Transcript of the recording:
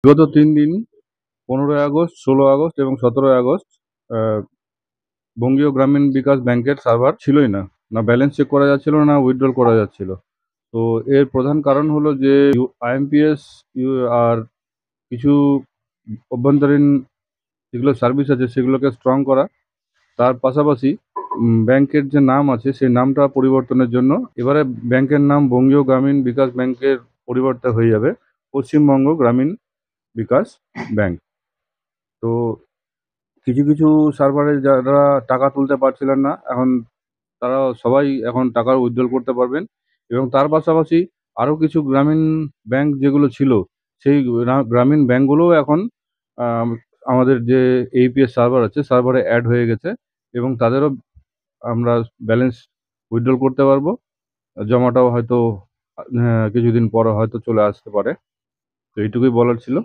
বিগত ৩ দিন ১৫ই আগস্ট, ১৬ আগস্ট এবং ১৭ই আগস্ট আ বঙ্গীয় গ্রামীণ বিকাশ ব্যাংকের সার্ভার ছিলই না। না ব্যালেন্স চেক করা যাচ্ছিল না, উইথড্রল করা যাচ্ছিল। তো এর প্রধান কারণ হলো যে আইএমপিএস আর কিছু অভ্যন্তরীণ যেগুলো সার্ভিস আছে সেগুলোকে স্ট্রং করা। তার পাশাপাশি ব্যাংকের যে নাম আছে সেই নামটা পরিবর্তনের জন্য এবারে ব্যাংকের নাম বঙ্গীয় গ্রামীণ বিকাশ ব্যাংকের পরিবর্তে হয়ে যাবে পশ্চিমবঙ্গ গ্রামীণ বিকাশ ব্যাংক। তো কিছু সার্ভারে যারা টাকা তুলতে পারছিলেন না, এখন তারা সবাই এখন টাকা উইথড্রল করতে পারবেন এবং তার পাশাপাশি আরও কিছু গ্রামীণ ব্যাংক যেগুলো ছিল, সেই গ্রামীণ ব্যাংকগুলোও এখন আম আমাদের যে এইপিএস সার্ভার আছে, সার্ভারে অ্যাড হয়ে গেছে এবং তাদেরও আমরা ব্যালেন্স উইথড্রল করতে পারবো। জমাটাও হয়তো কিছুদিন পরে হয়তো চলে আসতে পারে। তো এইটুকুই বলার ছিল।